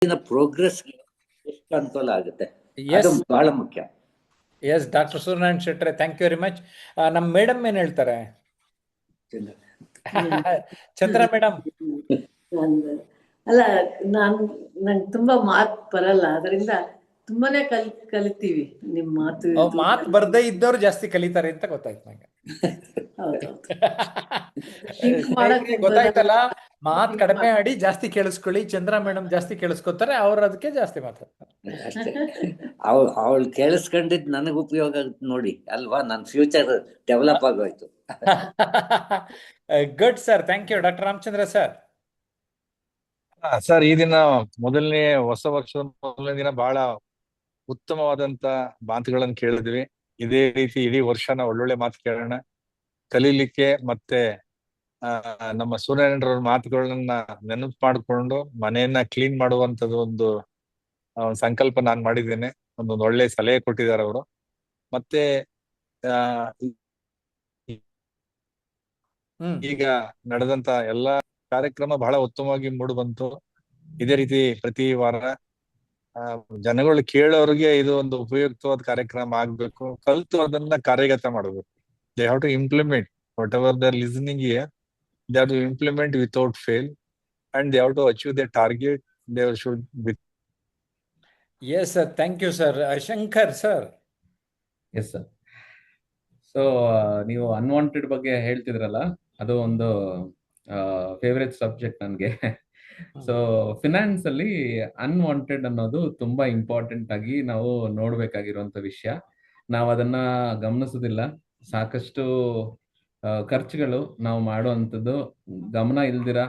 ಮುಂದಿನ ಪ್ರೋಗ್ರೆಸ್ ಎಷ್ಟು ಅನುಕೂಲ ಆಗುತ್ತೆ, ಅದು ಎಸ್ ಬಹಳ ಮುಖ್ಯ. ಎಸ್ ಡಾಕ್ಟರ್ ಸೂರ್ಯನಾರಾಯಣ್ ಶೆಟ್ರೆ, ಥ್ಯಾಂಕ್ ಯು ವೆರಿ ಮಚ್. ನಮ್ಮ ಮೇಡಮ್ ಏನ್ ಹೇಳ್ತಾರೆ? ಚಂದ್ರ ಮೇಡಮ್. ಅಲ್ಲ, ನಂಗೆ ತುಂಬಾ ಮಾತು ಬರಲ್ಲ, ಅದರಿಂದ ತುಂಬಾನೇ ಕಲಿತೀವಿ ನಿಮ್ ಮಾತು. ಮಾತು ಬರ್ದೇ ಇದ್ದವ್ರು ಜಾಸ್ತಿ ಕಲಿತಾರೆ ಅಂತ ಗೊತ್ತಾಯ್ತು ನಂಗೆ. ಗೊತ್ತಾಯ್ತಲ್ಲ, ಮಾತ್ ಕಡಿಮೆ ಮಾಡಿ ಜಾಸ್ತಿ ಕೇಳಿಸ್ಕೊಳ್ಳಿ. ಚಂದ್ರ ಮೇಡಮ್ ಜಾಸ್ತಿ ಕೇಳಿಸ್ಕೊತಾರೆ, ಅವ್ರು ಅದಕ್ಕೆ ಜಾಸ್ತಿ ಮಾತಾಡ್ತಾರೆ. ಅಷ್ಟೇ. ಅವಳು ಕೇಳಿಸ್ಕೊಂಡಿದ್ ನನಗ್ ಉಪಯೋಗ ಆಗುತ್ತೆ ನೋಡಿ ಅಲ್ವಾ, ನನ್ನ ಫ್ಯೂಚರ್ ಡೆವಲಪ್ ಆಗೋಯ್ತು. Good sir, thank you. Doctor Ramachandra sir. Sir, ಈ ದಿನ ಮೊದಲನೇ ಹೊಸ ವರ್ಷದ ಮೊದಲನೇ ದಿನ ಬಹಳ ಉತ್ತಮವಾದಂತ ಮಾತುಗಳನ್ನು ಕೇಳಿದ್ವಿ. ಇದೇ ರೀತಿ ಇಡೀ ವರ್ಷ ನಾವು ಒಳ್ಳೊಳ್ಳೆ ಮಾತು ಕೇಳೋಣ, ಕಲೀಲಿಕ್ಕೆ. ಮತ್ತೆ ನಮ್ಮ ಸೂರ್ಯನಾರಾಯಣರವ್ರ ಮಾತುಗಳನ್ನ ನೆನಪು ಮಾಡಿಕೊಂಡು ಮನೆಯನ್ನ ಕ್ಲೀನ್ ಮಾಡುವಂತದ್ದು ಒಂದು ಸಂಕಲ್ಪ ನಾನು ಮಾಡಿದ್ದೇನೆ. ಒಂದೊಂದು ಒಳ್ಳೆ ಸಲಹೆ ಕೊಟ್ಟಿದ್ದಾರೆ ಅವರು. ಮತ್ತೆ ಈಗ ನಡೆದಂತ ಎಲ್ಲಾ ಕಾರ್ಯಕ್ರಮ ಬಹಳ ಉತ್ತಮವಾಗಿ ಮೂಡಿ ಬಂತು. ಇದೇ ರೀತಿ ಪ್ರತಿ ವಾರ ಜನಗಳು ಕೇಳೋರಿಗೆ ಇದು ಒಂದು ಉಪಯುಕ್ತವಾದ ಕಾರ್ಯಕ್ರಮ ಆಗ್ಬೇಕು. ಕಲ್ತು ಅದನ್ನ ಕಾರ್ಯಗತ ಮಾಡಬೇಕು. They have to implement whatever they are listening here. They have to implement without fail and they have to achieve the target. They should be. Yes sir, thank you sir. Shankar sir. Yes sir. So ನೀವು unwanted ಬಗ್ಗೆ ಹೇಳ್ತಿದ್ರಲ್ಲ, ಅದು ಒಂದು favourite subject ನನಗೆ. So finance ಅಲ್ಲಿ unwanted ಅನ್ನೋದು ತುಂಬಾ important ಆಗಿ ನಾವು ನೋಡ್ಬೇಕಾಗಿರುವಂತ ವಿಷಯ. ನಾವು ಅದನ್ನ ಗಮನಿಸೋದಿಲ್ಲ. ಸಾಕಷ್ಟು ಖರ್ಚುಗಳು ನಾವು ಮಾಡುವಂಥದ್ದು ಗಮನ ಇಲ್ದಿರ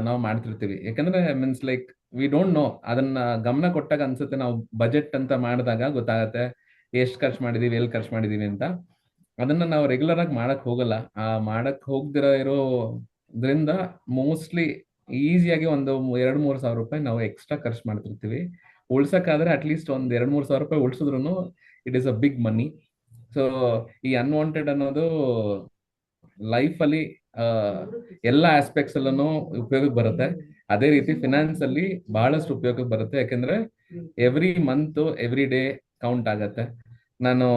ನಾವು ಮಾಡ್ತಿರ್ತೀವಿ. ಯಾಕಂದ್ರೆ means like we don't know. ಅದನ್ನ ಗಮನ ಕೊಟ್ಟಾಗ ಅನ್ಸುತ್ತೆ, ನಾವು ಬಜೆಟ್ ಅಂತ ಮಾಡಿದಾಗ ಗೊತ್ತಾಗತ್ತೆ ಎಷ್ಟು ಖರ್ಚು ಮಾಡಿದೀವಿ, ಎಲ್ಲಿ ಖರ್ಚು ಮಾಡಿದೀವಿ ಅಂತ. ಅದನ್ನ ನಾವು ರೆಗ್ಯುಲರ್ ಆಗಿ ಮಾಡಕ್ ಹೋಗಲ್ಲ. ಮಾಡಕ್ ಹೋಗ್ದಿರೋ ಇರೋದ್ರಿಂದ ಮೋಸ್ಟ್ಲಿ ಈಸಿಯಾಗಿ ಒಂದು 2-3 ಸಾವಿರ ರೂಪಾಯಿ ನಾವು ಎಕ್ಸ್ಟ್ರಾ ಖರ್ಚು ಮಾಡ್ತಿರ್ತೀವಿ. ಉಳ್ಸಕ್ಕಾದ್ರೆ ಅಟ್ಲೀಸ್ಟ್ ಒಂದ್ 2-3 ಸಾವಿರ ರೂಪಾಯಿ ಉಳ್ಸಿದ್ರು it is a big money. So ಈ ಅನ್ವಾಂಟೆಡ್ ಅನ್ನೋದು ಲೈಫ್ ಅಲ್ಲಿ ಎಲ್ಲ ಆಸ್ಪೆಕ್ಟ್ಸ್ ಅಲ್ಲೂ ಉಪಯೋಗಕ್ಕೆ ಬರುತ್ತೆ. ಅದೇ ರೀತಿ ಫಿನಾನ್ಸ್ ಅಲ್ಲಿ ಬಹಳಷ್ಟು ಉಪಯೋಗಕ್ಕೆ ಬರುತ್ತೆ. ಯಾಕಂದ್ರೆ every month every day count ಆಗತ್ತೆ. ನಾನು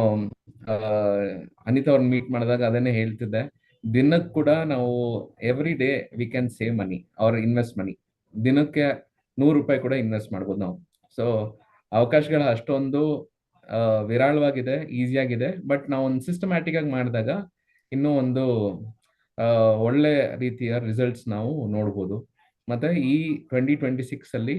ಅನಿತಾ ಅವ್ರನ್ನ ಮೀಟ್ ಮಾಡಿದಾಗ ಅದನ್ನೇ ಹೇಳ್ತಿದ್ದೆ. ದಿನಕ್ಕೆ ಕೂಡ ನಾವು every day we can save money or invest money. ದಿನಕ್ಕೆ 100 ರೂಪಾಯಿ ಕೂಡ ಇನ್ವೆಸ್ಟ್ ಮಾಡ್ಬೋದು ನಾವು. ಸೊ ಅವಕಾಶಗಳು ಅಷ್ಟೊಂದು ವಿರಾಳವಾಗಿದೆ, ಈಸಿಯಾಗಿದೆ. ಬಟ್ ನಾವು ಒಂದು ಸಿಸ್ಟಮ್ಯಾಟಿಕ್ ಆಗಿ ಮಾಡಿದಾಗ ಇನ್ನೂ ಒಂದು ಒಳ್ಳೆ ರೀತಿಯ ರಿಸಲ್ಟ್ಸ್ ನಾವು ನೋಡ್ಬೋದು. ಮತ್ತೆ ಈ 2026 ಅಲ್ಲಿ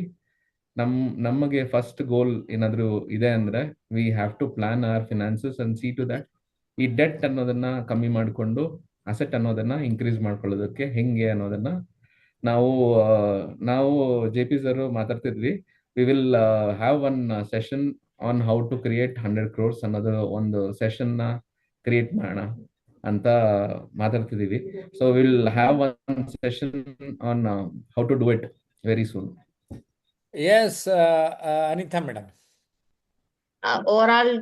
ನಮಗೆ ಫಸ್ಟ್ ಗೋಲ್ ಏನಾದ್ರು ಇದೆ ಅಂದ್ರೆ, we have to plan our finances and see to that ಈ ಡೆಟ್ ಅನ್ನೋದನ್ನ ಕಮ್ಮಿ ಮಾಡಿಕೊಂಡು ಅಸೆಟ್ ಅನ್ನೋದನ್ನ ಇನ್ಕ್ರೀಸ್ ಮಾಡ್ಕೊಳ್ಳೋದಕ್ಕೆ ಹೆಂಗೆ ಅನ್ನೋದನ್ನ ನಾವು JP ಸರ್ ಮಾತಾಡ್ತಿದ್ವಿ. We will have one session on how to create 100 crores ಅನ್ನೋದು ಒಂದು ಸೆಷನ್ ನ ಕ್ರಿಯೇಟ್ ಮಾಡೋಣ ಅಂತ ಮಾತಾಡ್ತಿದೀವಿ. So will have one session on how to do it very soon. Yes Anita madam. Overall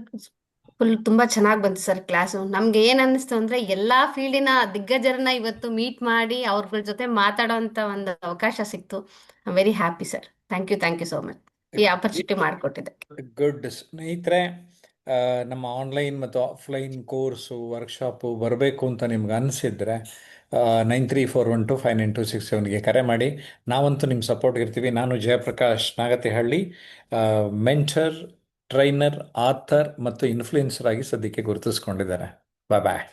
ತುಂಬಾ ಚೆನ್ನಾಗಿ ಬಂತು ಸರ್ ಕ್ಲಾಸು. ನಮ್ಗೆ ಏನ್ ಅನ್ನಿಸ್ತು ಅಂದ್ರೆ, ಎಲ್ಲಾ ಫೀಲ್ಡಿನ ದಿಗ್ಗಜರನ್ನ ಇವತ್ತು ಮೀಟ್ ಮಾಡಿ ಅವ್ರ ಜೊತೆ ಮಾತಾಡೋಂತ ಒಂದು ಅವಕಾಶ ಸಿಕ್ತು. I very happy sir. Thank you so much ಈ ಆಪರ್ಚುನಿಟಿ ಮಾಡಿಕೊಟ್ಟಿದ್ದೆ. ಗುಡ್. ಸ್ನೇಹಿತರೆ, ನಮ್ಮ ಆನ್ಲೈನ್ ಮತ್ತು ಆಫ್ಲೈನ್ ಕೋರ್ಸು ವರ್ಕ್ಶಾಪು ಬರಬೇಕು ಅಂತ ನಿಮ್ಗೆ ಅನಿಸಿದ್ರೆ 9341259267ಗೆ ಕರೆ ಮಾಡಿ. ನಾವಂತೂ ನಿಮ್ಮ ಸಪೋರ್ಟ್ ಇರ್ತೀವಿ. ನಾನು Jayaprakash Nagathihalli, mentor, trainer, author ಮತ್ತು ಇನ್ಫ್ಲುಯೆನ್ಸರ್ ಆಗಿ ಸದ್ಯಕ್ಕೆ ಗುರುತಿಸ್ಕೊಂಡಿದ್ದಾರೆ. ಬಾಯ್.